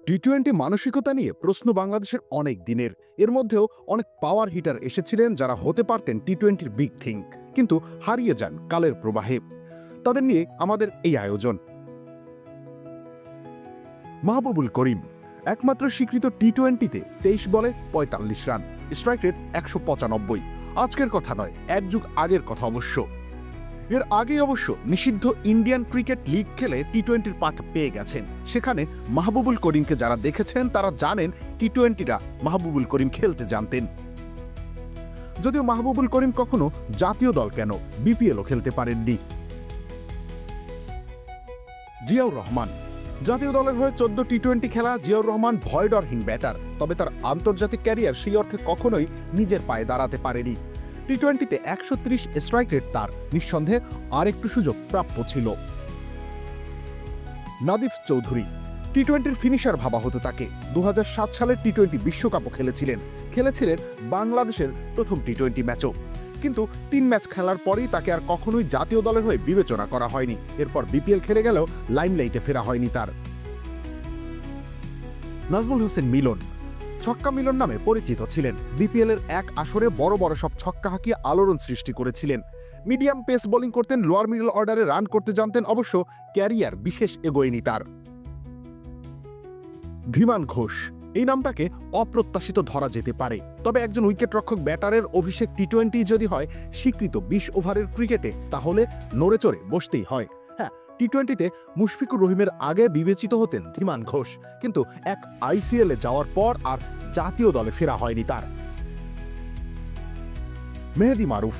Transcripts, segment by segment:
টি-20 মানসিকতা নিয়ে প্রশ্ন বাংলাদেশের অনেক দিনের। এর মধ্যেও অনেক পাওয়ার হিটার এসেছিলেন যারা হতে পারতেন টি-20-র বিগ থিঙ্ক, কিন্তু হারিয়ে যান কালের প্রবাহে। তাদের নিয়ে আমাদের এই আয়োজন। মাহবুবুল করিম একমাত্র স্বীকৃত টি-20-তে 23 বলে 45 রান, স্ট্রাইক রেট 195। আজকের কথা নয়, এক যুগ আগের কথা অবশ্য। এর আগে অবশ্য নিষিদ্ধ ইন্ডিয়ান ক্রিকেট লিগ খেলে টি-20-র পাক পেয়ে গেছেন। সেখানে মাহবুবুল করিমকে যারা দেখেছেন তারা জানেন টি-20টা মাহবুবুল করিম খেলতে জানতেন। যদিও মাহবুবুল করিম কখনো জাতীয় দল কেন বিপিএলও খেলতে পারেননি। জিয়াউর রহমান জাতীয় দলের হয়ে 14 টি-20 খেলা। জিয়াউর রহমান ভয়ডরহীন ব্যাটার, তবে তার আন্তর্জাতিক ক্যারিয়ার সেই অর্থে কখনোই নিজের পায়ে দাঁড়াতে পারেনি। টি-20-তে 130 স্ট্রাইক রেট তার নিঃসন্দেহে আরেকটু সুযোগ প্রাপ্য ছিল। নাদিফ চৌধুরী টি-20-র ফিনিশার ভাবা হতো তাকে। 2007 সালের টি-20 বিশ্বকাপও খেলেছিলেন বাংলাদেশের প্রথম টি-20 ম্যাচও। কিন্তু 3 ম্যাচ খেলার পরেই তাকে আর কখনোই জাতীয় দলের হয়ে বিবেচনা করা হয়নি। এরপর বিপিএল খেলে গেলেও লাইমলাইটে ফেরা হয়নি তার। নাজমুল হোসেন মিলন ছক্কা মিলন নামে পরিচিত ছিলেন। বিপিএলের এক আসরে বড় বড় সব ছক্কা হাঁকিয়ে আলোড়ন সৃষ্টি করেছিলেন। মিডিয়াম পেস বোলিং করতেন, লোয়ার মিডল অর্ডারে রান করতে জানতেন। অবশ্য ক্যারিয়ার বিশেষ এগোয়নি তার। ধীমান ঘোষ এই নামটাকে অপ্রত্যাশিত ধরা যেতে পারে, তবে একজন উইকেটরক্ষক ব্যাটারের অভিষেক টি-20 যদি হয় স্বীকৃত 20 ওভারের ক্রিকেটে, তাহলে নড়ে চড়ে বসতেই হয়। হ্যাঁ, টি-20-তে মুশফিকুর রহিমের আগে বিবেচিত হতেন ধীমান ঘোষ, কিন্তু এক আইসিএলে যাওয়ার পর আর জাতীয় দলে ফেরা হয়নি তার। মেহেদী মারুফ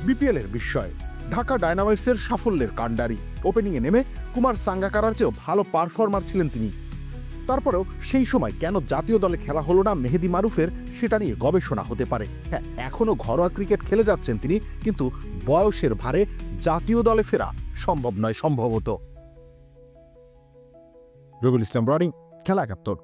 বিপিএলের বিস্ময়, ঢাকা ডায়নামাইটসের সাফল্যের কাণ্ডারি। ওপেনিংয়ে নেমে কুমার সাঙ্গাকারার চেয়েও ভালো পারফর্মার ছিলেন তিনি। তারপরেও সেই সময় কেন জাতীয় দলে খেলা হলো না মেহেদী মারুফের, সেটা নিয়ে গবেষণা হতে পারে। হ্যাঁ, এখনও ঘরোয়া ক্রিকেট খেলে যাচ্ছেন তিনি, কিন্তু বয়সের ভারে জাতীয় দলে ফেরা সম্ভব নয় সম্ভবত। রবিউল ইসলাম, খেলা 71।